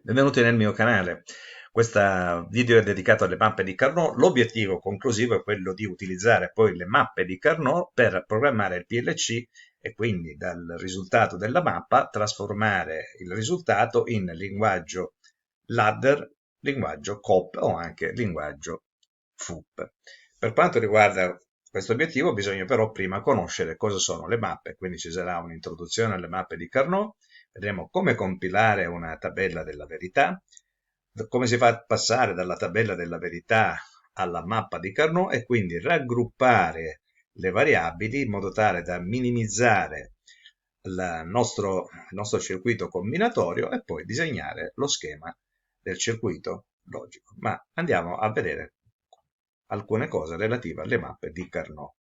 Benvenuti nel mio canale. Questo video è dedicato alle mappe di Carnot. L'obiettivo conclusivo è quello di utilizzare poi le mappe di Carnot per programmare il PLC e quindi dal risultato della mappa trasformare il risultato in linguaggio ladder, linguaggio COP o anche linguaggio FUP. Per quanto riguarda questo obiettivo bisogna però prima conoscere cosa sono le mappe, quindi ci sarà un'introduzione alle mappe di Carnot. Vedremo come compilare una tabella della verità, come si fa a passare dalla tabella della verità alla mappa di Carnot e quindi raggruppare le variabili in modo tale da minimizzare il nostro circuito combinatorio e poi disegnare lo schema del circuito logico. Ma andiamo a vedere alcune cose relative alle mappe di Carnot.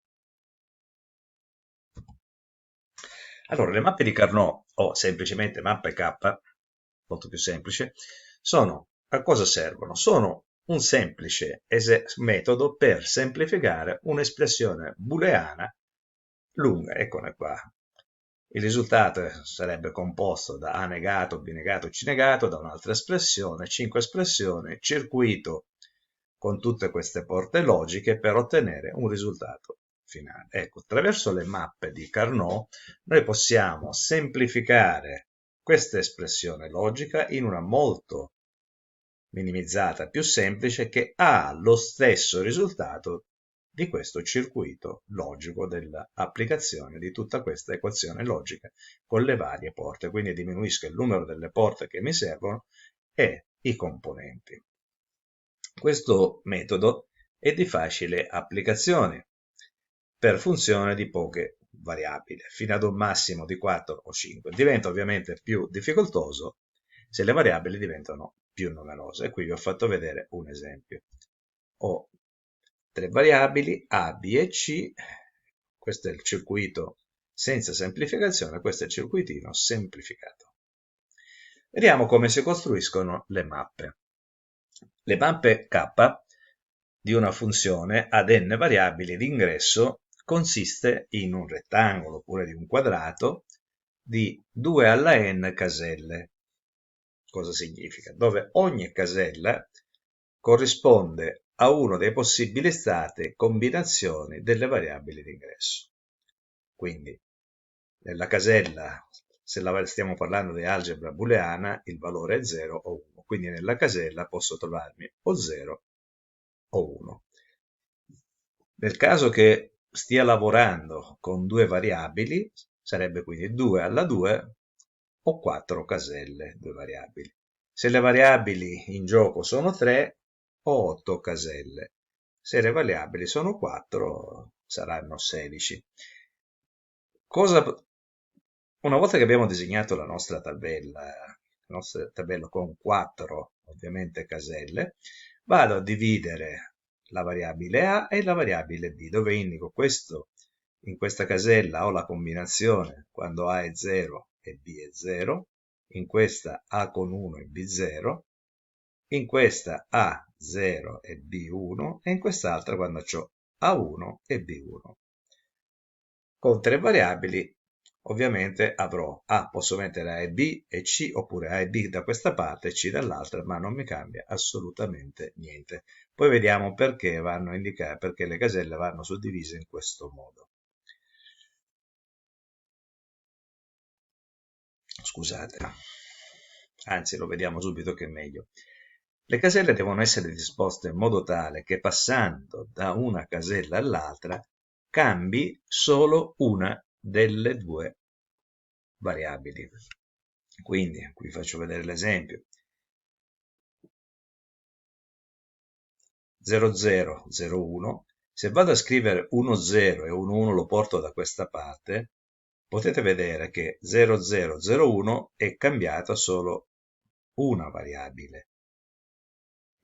Allora, le mappe di Carnot, o semplicemente mappe K, molto più semplice, a cosa servono? Sono un semplice metodo per semplificare un'espressione booleana lunga. Eccone qua. Il risultato sarebbe composto da A negato, B negato, C negato, da un'altra espressione, 5 espressioni, circuito con tutte queste porte logiche per ottenere un risultato finale. Ecco, attraverso le mappe di Carnot noi possiamo semplificare questa espressione logica in una molto minimizzata, più semplice, che ha lo stesso risultato di questo circuito logico dell'applicazione di tutta questa equazione logica con le varie porte. Quindi diminuisco il numero delle porte che mi servono e i componenti. Questo metodo è di facile applicazione per funzioni di poche variabili, fino ad un massimo di 4 o 5. Diventa ovviamente più difficoltoso se le variabili diventano più numerose. E qui vi ho fatto vedere un esempio. Ho tre variabili A, B e C. Questo è il circuito senza semplificazione, questo è il circuitino semplificato. Vediamo come si costruiscono le mappe. Le mappe K di una funzione ad n variabili d'ingresso consiste in un rettangolo oppure di un quadrato di 2 alla n caselle. Cosa significa? Dove ogni casella corrisponde a uno dei possibili stati combinazioni delle variabili d'ingresso. Quindi nella casella, se stiamo parlando di algebra booleana, il valore è 0 o 1. Quindi nella casella posso trovarmi o 0 o 1. Nel caso che stia lavorando con due variabili, sarebbe quindi 2 alla 2 o 4 caselle, due variabili. Se le variabili in gioco sono 3 o 8 caselle. Se le variabili sono 4 saranno 16. Una volta che abbiamo disegnato la nostra tabella con 4 ovviamente caselle, vado a dividere la variabile A e la variabile B, dove indico questo. In questa casella ho la combinazione quando A è 0 e B è 0, in questa A con 1 e B 0, in questa A 0 e B 1 e in quest'altra quando ho A1 e B1. Con tre variabili ovviamente posso mettere A e B e C, oppure A e B da questa parte e C dall'altra, ma non mi cambia assolutamente niente. Poi vediamo perché perché le caselle vanno suddivise in questo modo. Scusate, anzi lo vediamo subito che è meglio. Le caselle devono essere disposte in modo tale che passando da una casella all'altra cambi solo una delle due variabili. Quindi, qui faccio vedere l'esempio. 0, 0, 0, 1. Se vado a scrivere 1, 0 e 1, 1 lo porto da questa parte, potete vedere che 0, 0, 0, 1 è cambiata solo una variabile.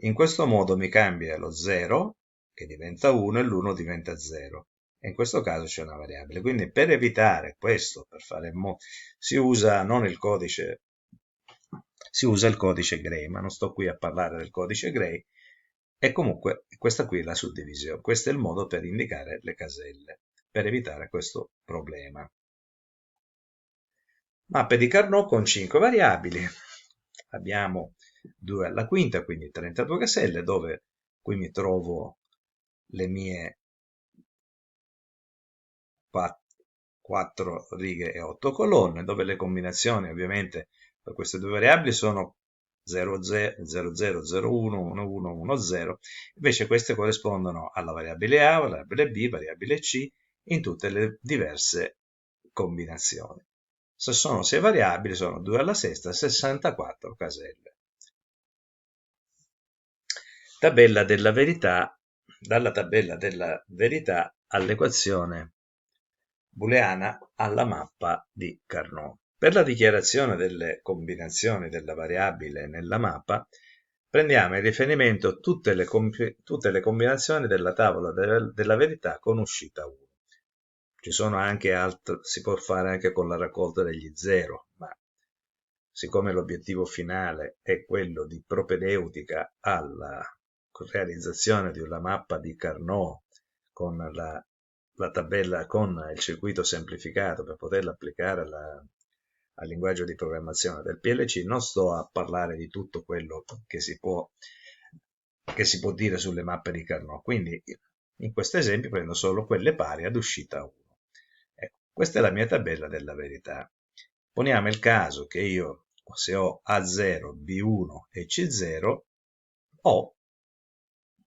In questo modo mi cambia lo 0, che diventa 1, e l'1 diventa 0. E in questo caso c'è una variabile. Quindi per evitare questo, si usa non il codice, si usa il codice Gray, ma non sto qui a parlare del codice Gray. E comunque questa qui è la suddivisione. Questo è il modo per indicare le caselle, per evitare questo problema. Mappe di Carnot con 5 variabili. abbiamo 2 alla quinta, quindi 32 caselle, dove qui mi trovo le mie 4 righe e 8 colonne, dove le combinazioni ovviamente per queste due variabili sono 0, 0, 0, 0, 0, 1, 1, 1, 1, 0, invece queste corrispondono alla variabile A, variabile B, variabile C, in tutte le diverse combinazioni. Se sono 6 variabili, sono 2 alla sesta, 64 caselle. Tabella della verità, dalla tabella della verità all'equazione booleana alla mappa di Carnot. Per la dichiarazione delle combinazioni della variabile nella mappa, prendiamo in riferimento tutte le combinazioni della tavola della verità con uscita 1. Ci sono anche altri, si può fare anche con la raccolta degli 0, ma siccome l'obiettivo finale è quello di propedeutica alla realizzazione di una mappa di Carnot con la tabella, con il circuito semplificato per poterla applicare al linguaggio di programmazione del PLC, non sto a parlare di tutto quello che si può dire sulle mappe di Carnot. Quindi in questo esempio prendo solo quelle pari ad uscita 1. Ecco, questa è la mia tabella della verità. Poniamo il caso che io, se ho A0, B1 e C0, ho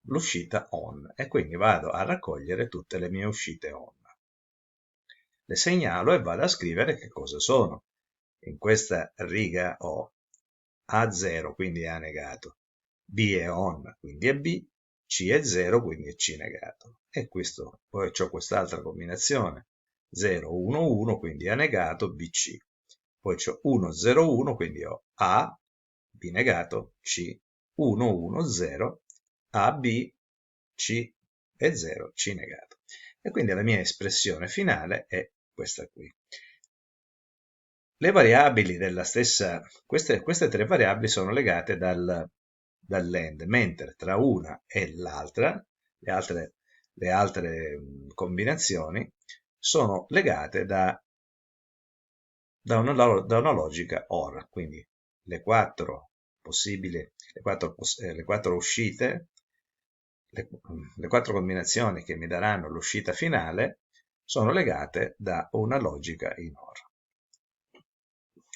l'uscita on e quindi vado a raccogliere tutte le mie uscite on. Le segnalo e vado a scrivere che cosa sono. In questa riga ho A0, quindi A negato, B è on, quindi è B, C è 0, quindi è C negato. E questo, poi ho quest'altra combinazione, 0, 1, 1, quindi A negato, BC. Poi ho 1, 0, 1, quindi ho A, B negato, C, 1, 1, 0, A, B, C e 0, C negato. E quindi la mia espressione finale è questa qui. Le variabili della stessa, queste 3 variabili sono legate dall'end, mentre tra una e l'altra, le altre combinazioni, sono legate da una logica OR, quindi le 4 possibili, le 4 uscite, le 4 combinazioni che mi daranno l'uscita finale sono legate da una logica in OR.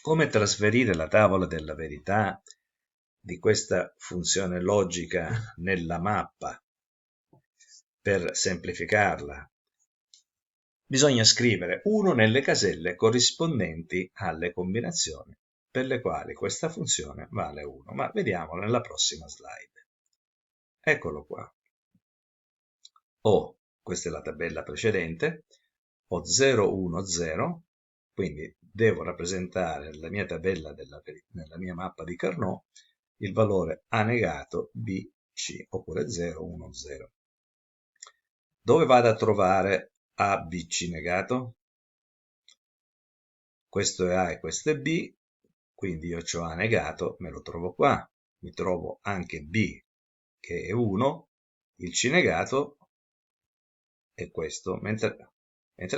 Come trasferire la tavola della verità di questa funzione logica nella mappa per semplificarla? Bisogna scrivere 1 nelle caselle corrispondenti alle combinazioni per le quali questa funzione vale 1, ma vediamolo nella prossima slide. Eccolo qua. Questa è la tabella precedente, ho 0, 1, 0, quindi devo rappresentare nella mia tabella, nella mia mappa di Carnot, il valore A negato B, C, oppure 0, 1, 0. Dove vado a trovare A, B, C negato? Questo è A e questo è B, quindi io ho A negato, me lo trovo qua. Mi trovo anche B, che è 1, il C negato è questo, mentre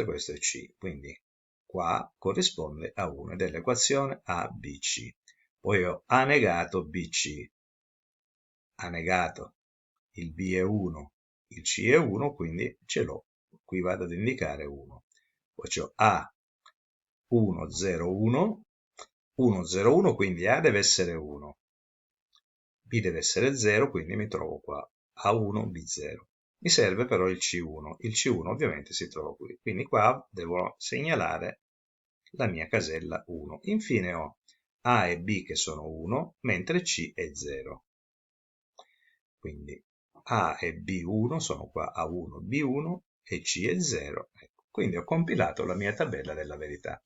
questo è C, quindi qua corrisponde a 1 ed è l'equazione ABC. Poi ho A negato BC, A negato, il B è 1, il C è 1, quindi ce l'ho, qui vado ad indicare 1. Poi ho A 1, 0, 1, 1, 0, 1, quindi A deve essere 1, B deve essere 0, quindi mi trovo qua A1, B0. Mi serve però il C1. Il C1 ovviamente si trova qui, quindi qua devo segnalare la mia casella 1. Infine ho A e B che sono 1, mentre C è 0. Quindi A e B1 sono qua A1, B1 e C è 0. Ecco, quindi ho compilato la mia tabella della verità.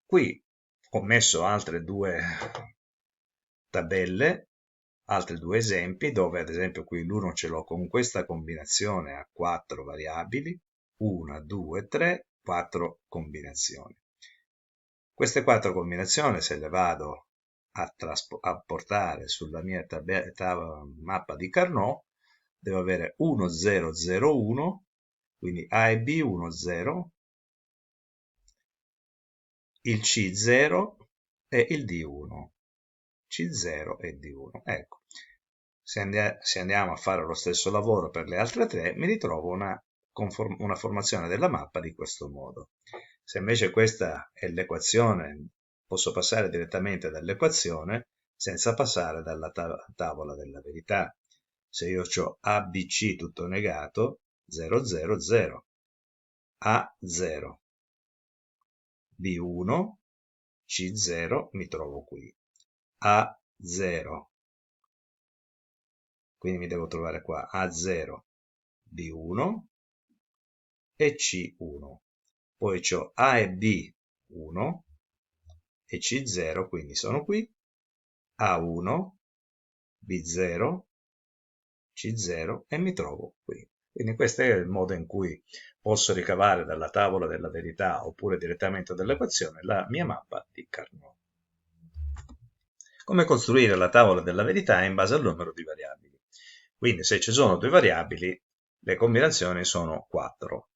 Qui ho messo altre 2 tabelle, altri 2 esempi, dove ad esempio qui l'1 ce l'ho con questa combinazione a 4 variabili, 1, 2, 3, 4 combinazioni. Queste 4 combinazioni, se le vado a portare sulla mia mappa di Carnot, devo avere 1, 0, 0, 1, quindi A e B 1, 0, il C 0 e il D 1. C0 e D1. Ecco, se andiamo a fare lo stesso lavoro per le altre tre, mi ritrovo una formazione della mappa di questo modo. Se invece questa è l'equazione, posso passare direttamente dall'equazione senza passare dalla tavola della verità. Se io ho ABC tutto negato, 0, 0, 0, A0, B1, C0 mi trovo qui, A0, quindi mi devo trovare qua A0, B1 e C1. Poi ho A e B1 e C0, quindi sono qui, A1, B0, C0 e mi trovo qui. Quindi questo è il modo in cui posso ricavare dalla tavola della verità oppure direttamente dall'equazione la mia mappa di Carnot. Come costruire la tavola della verità in base al numero di variabili? Quindi se ci sono due variabili, le combinazioni sono 4.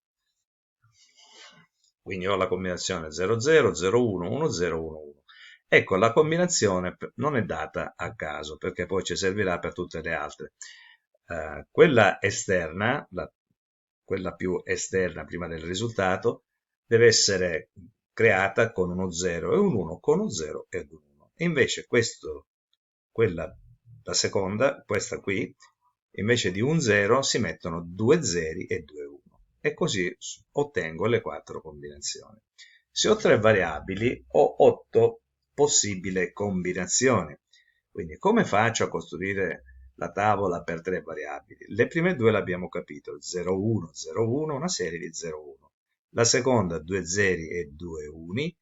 Quindi ho la combinazione 00, 01, 10, 11. Ecco, la combinazione non è data a caso, perché poi ci servirà per tutte le altre. Quella esterna, quella più esterna prima del risultato, deve essere creata con uno 0 e un 1, con uno 0 e un 1. E invece la seconda, questa qui, invece di un 0 si mettono due zeri e due 1. E così ottengo le 4 combinazioni. Se ho 3 variabili, ho 8 possibili combinazioni. Quindi come faccio a costruire la tavola per 3 variabili? Le prime due l'abbiamo capito, 0, 1, 0, 1, una serie di 0, 1. La seconda, 2 zeri e 2 uni,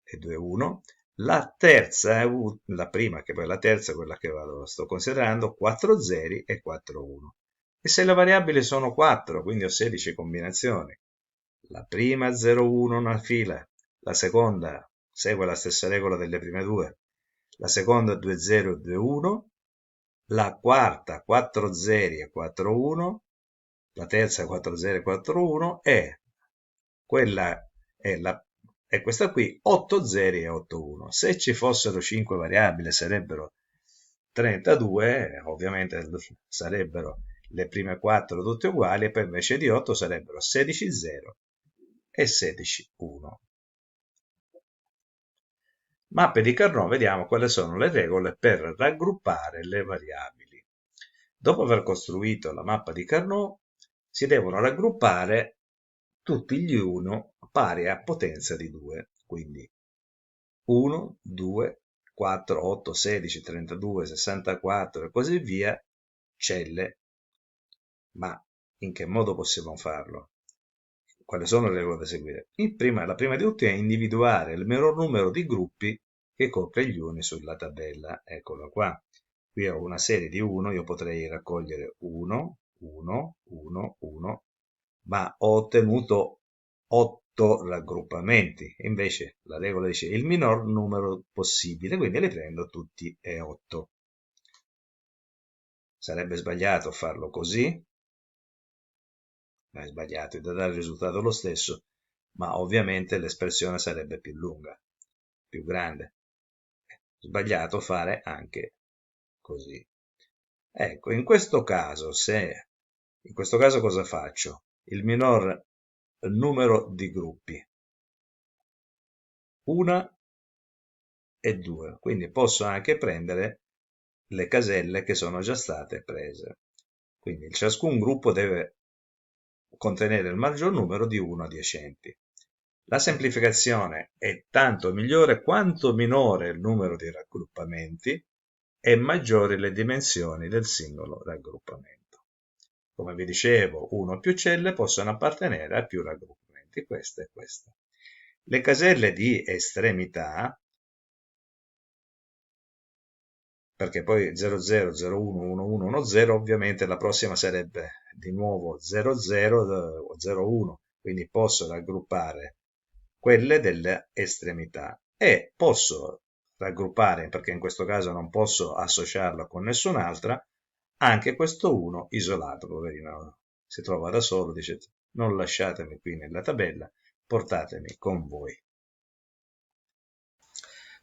e 2, 1. La terza, la prima, che poi è la terza, quella che sto considerando, 4 zeri e 4, 1. E se le variabili sono 4, quindi ho 16 combinazioni, la prima 0, 1 una fila, la seconda segue la stessa regola delle prime due, la seconda 2, 0 e 2, 1, la quarta 4 zeri e 4, 1, la terza 4 zeri e 4, 1 e quella è e questa qui 8 zeri e 8, 1. Se ci fossero 5 variabili sarebbero 32, ovviamente sarebbero le prime 4 tutte uguali, e poi invece di 8 sarebbero 16, 0 e 16, 1. Mappe di Carnot, vediamo quali sono le regole per raggruppare le variabili. Dopo aver costruito la mappa di Carnot, si devono raggruppare tutti gli 1 pari a potenza di 2, quindi 1, 2, 4, 8, 16, 32, 64 e così via, celle. Ma in che modo possiamo farlo? Quali sono le regole da seguire? La prima di tutte è individuare il minor numero di gruppi che copre gli uni sulla tabella. Eccolo qua. Qui ho una serie di 1, io potrei raccogliere 1, 1, 1, 1, ma ho ottenuto 8 raggruppamenti. Invece la regola dice il minor numero possibile, quindi li prendo tutti e 8. Sarebbe sbagliato farlo così, ma è sbagliato, da dare il risultato lo stesso, ma ovviamente l'espressione sarebbe più lunga, più grande. Sbagliato fare anche così. Ecco, in questo caso cosa faccio? Il minor numero di gruppi, 1 e 2, quindi posso anche prendere le caselle che sono già state prese. Quindi ciascun gruppo deve contenere il maggior numero di 1 adiacenti. La semplificazione è tanto migliore quanto minore il numero di raggruppamenti e maggiori le dimensioni del singolo raggruppamento. Come vi dicevo, 1 o più celle possono appartenere a più raggruppamenti, questa e questa. Le caselle di estremità, perché poi 00, 01, 11, 10, ovviamente la prossima sarebbe di nuovo 00 o 01, quindi posso raggruppare quelle delle estremità e posso raggruppare, perché in questo caso non posso associarlo con nessun'altra, anche questo 1 isolato, poverino, si trova da solo, dice non lasciatemi qui nella tabella, portatemi con voi.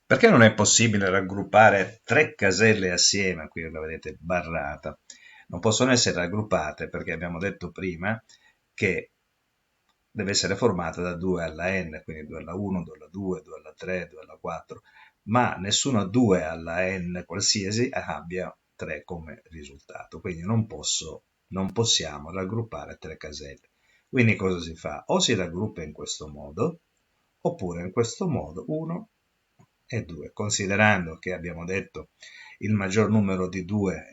Perché non è possibile raggruppare tre caselle assieme? Qui la vedete barrata. Non possono essere raggruppate perché abbiamo detto prima che deve essere formata da 2 alla n, quindi 2 alla 1, 2 alla 2, 2 alla 3, 2 alla 4, ma nessuna 2 alla n qualsiasi abbia 3 come risultato, quindi non possiamo raggruppare tre caselle. Quindi cosa si fa? O si raggruppa in questo modo, oppure in questo modo 1 e 2, considerando che abbiamo detto il maggior numero di 2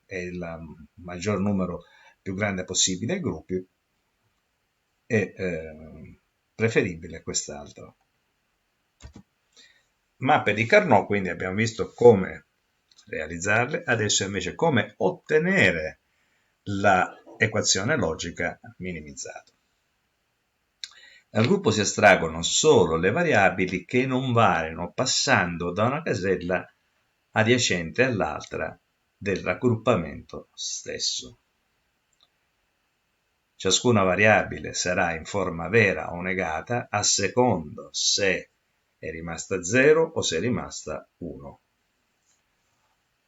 è il maggior numero più grande possibile ai gruppi, è preferibile quest'altro. Mappe di Carnot, quindi abbiamo visto come realizzarle, adesso invece come ottenere l'equazione logica minimizzata. Dal gruppo si estraggono solo le variabili che non variano passando da una casella adiacente all'altra del raggruppamento stesso. Ciascuna variabile sarà in forma vera o negata a secondo se è rimasta 0 o se è rimasta 1.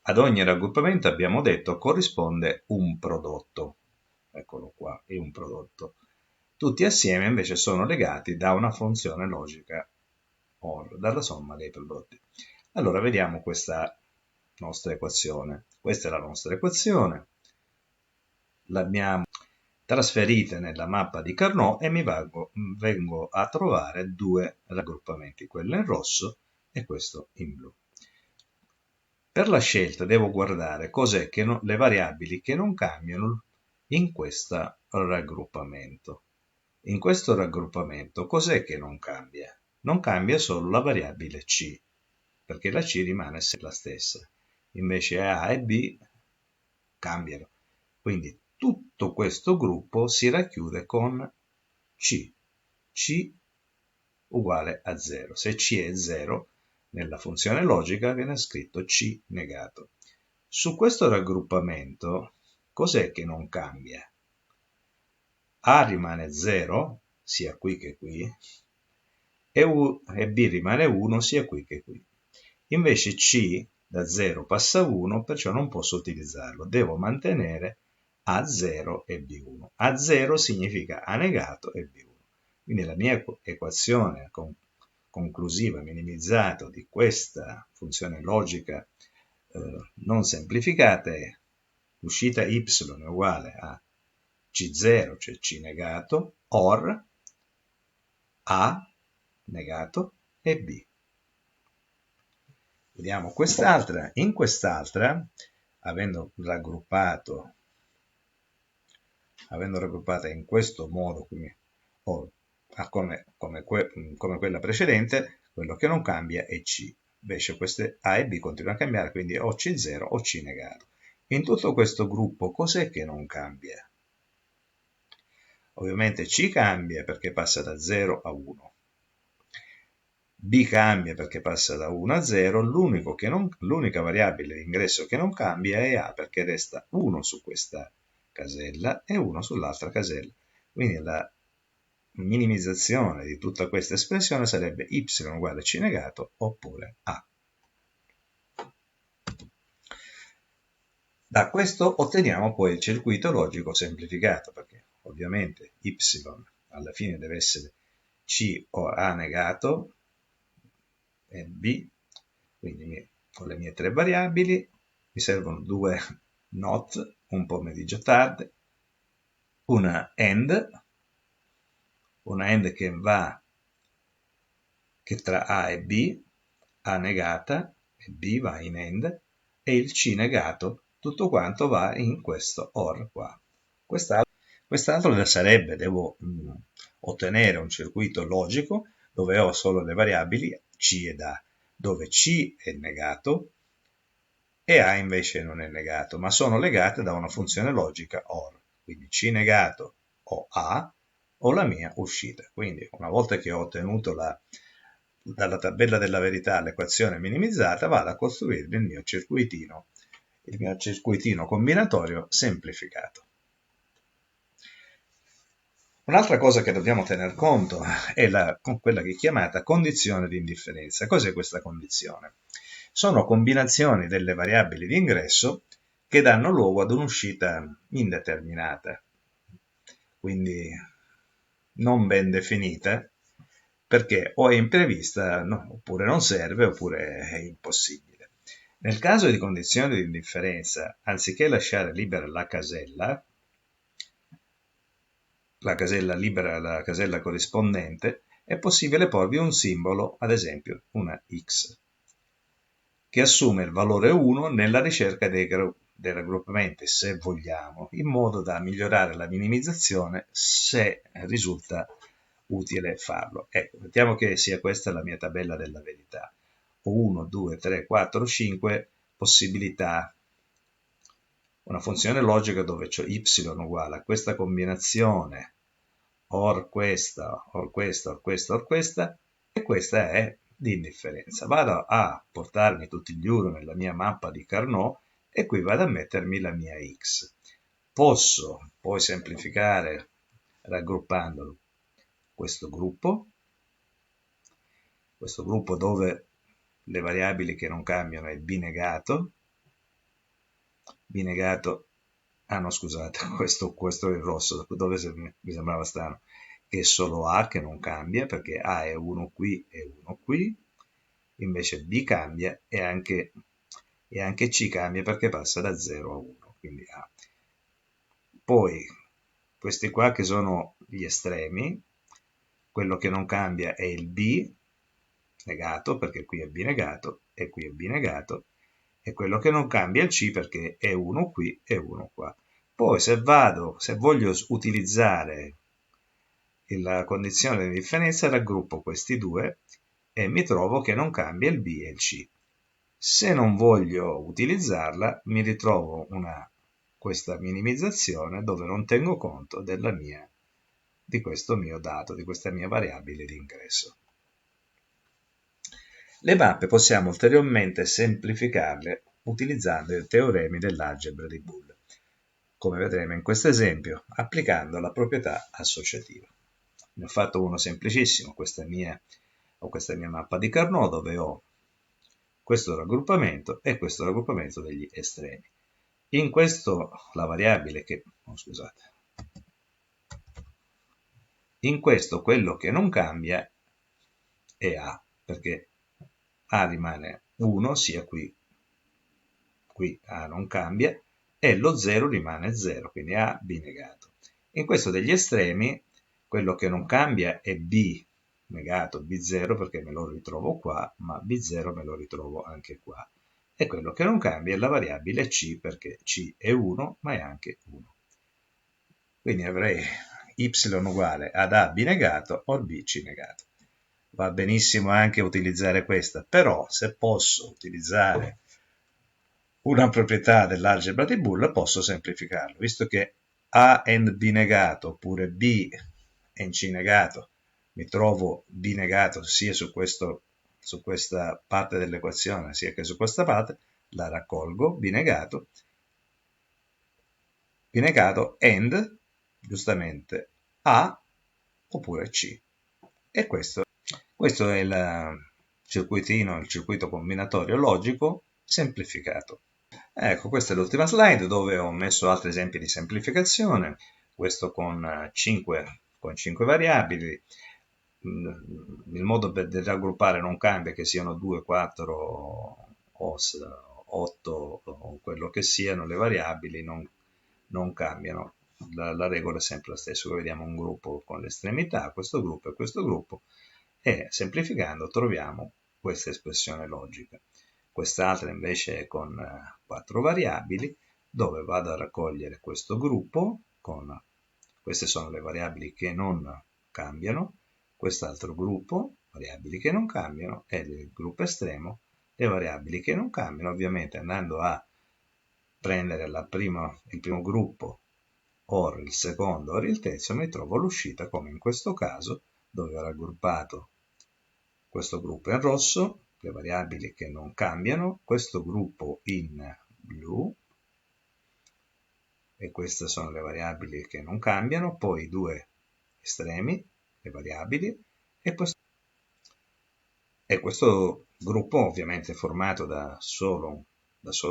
Ad ogni raggruppamento, abbiamo detto, corrisponde un prodotto. Eccolo qua, è un prodotto. Tutti assieme invece sono legati da una funzione logica OR, dalla somma dei prodotti. Allora vediamo questa nostra equazione. Questa è la nostra equazione. L'abbiamo trasferita nella mappa di Carnot e vengo a trovare due raggruppamenti, quello in rosso e questo in blu. Per la scelta devo guardare cos'è che le variabili che non cambiano in questo raggruppamento. In questo raggruppamento cos'è che non cambia? Non cambia solo la variabile C, perché la C rimane sempre la stessa. Invece A e B cambiano. Quindi tutto questo gruppo si racchiude con C. C uguale a 0. Se C è 0, nella funzione logica viene scritto C negato. Su questo raggruppamento, cos'è che non cambia? A rimane 0, sia qui che qui, e B rimane 1, sia qui che qui. Invece C da 0 passa a 1, perciò non posso utilizzarlo. Devo mantenere A0 e B1. A0 significa A negato e B1. Quindi la mia equazione conclusiva minimizzata di questa funzione logica non semplificata è l'uscita y è uguale a C0, cioè C negato, OR A negato e B. Vediamo quest'altra. In quest'altra, avendo raggruppata in questo modo, quindi, come quella precedente, quello che non cambia è C. Invece queste A e B continuano a cambiare, quindi o C0 o C negato. In tutto questo gruppo cos'è che non cambia? Ovviamente C cambia perché passa da 0 a 1. B cambia perché passa da 1 a 0, l'unica variabile di ingresso che non cambia è A perché resta 1 su questa casella e 1 sull'altra casella. Quindi la minimizzazione di tutta questa espressione sarebbe y uguale C negato oppure A. Da questo otteniamo poi il circuito logico semplificato, perché ovviamente y alla fine deve essere C o A negato e B, quindi con le mie tre variabili mi servono due not, un pomeriggio tardi, una AND che tra A e B, A negata e B va in AND, e il C negato, tutto quanto va in questo OR qua. Quest'altro sarebbe, devo ottenere un circuito logico dove ho solo le variabili C ed A, dove C è negato e A invece non è negato, ma sono legate da una funzione logica OR, quindi C negato o A o la mia uscita. Quindi una volta che ho ottenuto dalla tabella della verità l'equazione minimizzata, vado a costruire il mio circuitino combinatorio semplificato. Un'altra cosa che dobbiamo tener conto è quella che è chiamata condizione di indifferenza. Cos'è questa condizione? Sono combinazioni delle variabili di ingresso che danno luogo ad un'uscita indeterminata, quindi non ben definita, perché o è imprevista, no, oppure non serve, oppure è impossibile. Nel caso di condizioni di indifferenza, anziché lasciare libera la casella libera la casella corrispondente, è possibile porvi un simbolo, ad esempio una X, che assume il valore 1 nella ricerca dei raggruppamenti, se vogliamo, in modo da migliorare la minimizzazione se risulta utile farlo. Ecco, mettiamo che sia questa la mia tabella della verità. Ho 1, 2, 3, 4, 5 possibilità, una funzione logica dove c'ho y uguale a questa combinazione, or questa, or questa, or questa, or questa, e questa è di indifferenza. Vado a portarmi tutti gli 1 nella mia mappa di Carnot e qui vado a mettermi la mia x. Posso poi semplificare raggruppandolo questo gruppo dove le variabili che non cambiano è b negato, ah no scusate, questo è il rosso, dove mi sembrava strano, che è solo A che non cambia, perché A è 1 qui e 1 qui, invece B cambia e anche C cambia perché passa da 0 a 1, quindi A. Poi questi qua che sono gli estremi, quello che non cambia è il B negato, perché qui è B negato e qui è B negato, e quello che non cambia è il C perché è 1 qui e 1 qua. Poi se voglio utilizzare la condizione di differenza, raggruppo questi due e mi trovo che non cambia il B e il C. Se non voglio utilizzarla, mi ritrovo questa minimizzazione dove non tengo conto di questo mio dato, di questa mia variabile di ingresso. Le mappe possiamo ulteriormente semplificarle utilizzando i teoremi dell'algebra di Boole, come vedremo in questo esempio, applicando la proprietà associativa. Ne ho fatto uno semplicissimo, questa mia mappa di Carnot dove ho questo raggruppamento e questo raggruppamento degli estremi. In questo la variabile che, scusate, in questo quello che non cambia è A, perché A rimane 1 sia qui A non cambia, e lo 0 rimane 0, quindi A B negato. In questo degli estremi, quello che non cambia è B negato, B0 perché me lo ritrovo qua, ma B0 me lo ritrovo anche qua. E quello che non cambia è la variabile C perché C è 1, ma è anche 1. Quindi avrei y uguale ad A B negato o B C negato. Va benissimo anche utilizzare questa, però se posso utilizzare una proprietà dell'algebra di Boole posso semplificarlo, visto che A and B negato oppure B and C negato, mi trovo B negato sia su questa parte dell'equazione sia che su questa parte, la raccolgo, B negato and, giustamente, A oppure C. E questo è il circuito combinatorio logico semplificato. Ecco, questa è l'ultima slide dove ho messo altri esempi di semplificazione, questo con 5 variabili. Il modo per raggruppare non cambia, che siano 2, 4 o 8 o quello che siano, le variabili non cambiano. La regola è sempre la stessa. Qui vediamo un gruppo con l'estremità, questo gruppo e questo gruppo, e semplificando troviamo questa espressione logica. Quest'altra invece è con 4 variabili, dove vado a raccogliere questo gruppo, queste sono le variabili che non cambiano, quest'altro gruppo, variabili che non cambiano, e il gruppo estremo, le variabili che non cambiano, ovviamente andando a prendere il primo gruppo, or il secondo, or il terzo, mi trovo l'uscita, come in questo caso, dove ho raggruppato questo gruppo in rosso, le variabili che non cambiano, questo gruppo in blu, e queste sono le variabili che non cambiano, poi i due estremi, le variabili, e questo gruppo ovviamente è formato da solo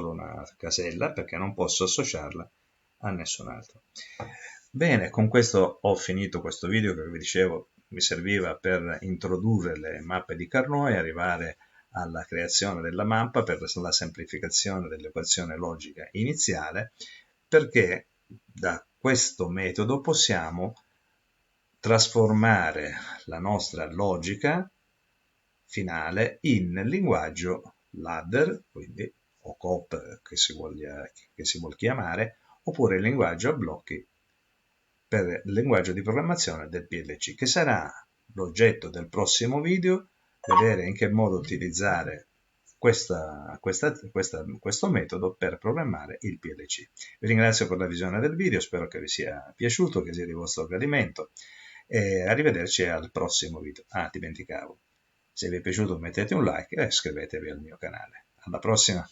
una casella, perché non posso associarla a nessun altro. Bene, con questo ho finito questo video che vi dicevo mi serviva per introdurre le mappe di Carnot e arrivare alla creazione della mappa per la semplificazione dell'equazione logica iniziale, perché da questo metodo possiamo trasformare la nostra logica finale in linguaggio ladder, quindi o COP che si vuol chiamare, oppure il linguaggio a blocchi per il linguaggio di programmazione del PLC, che sarà l'oggetto del prossimo video, vedere in che modo utilizzare questo metodo per programmare il PLC. Vi ringrazio per la visione del video, spero che vi sia piaciuto, che sia di vostro gradimento e arrivederci al prossimo video. Ah, dimenticavo, se vi è piaciuto mettete un like e iscrivetevi al mio canale. Alla prossima!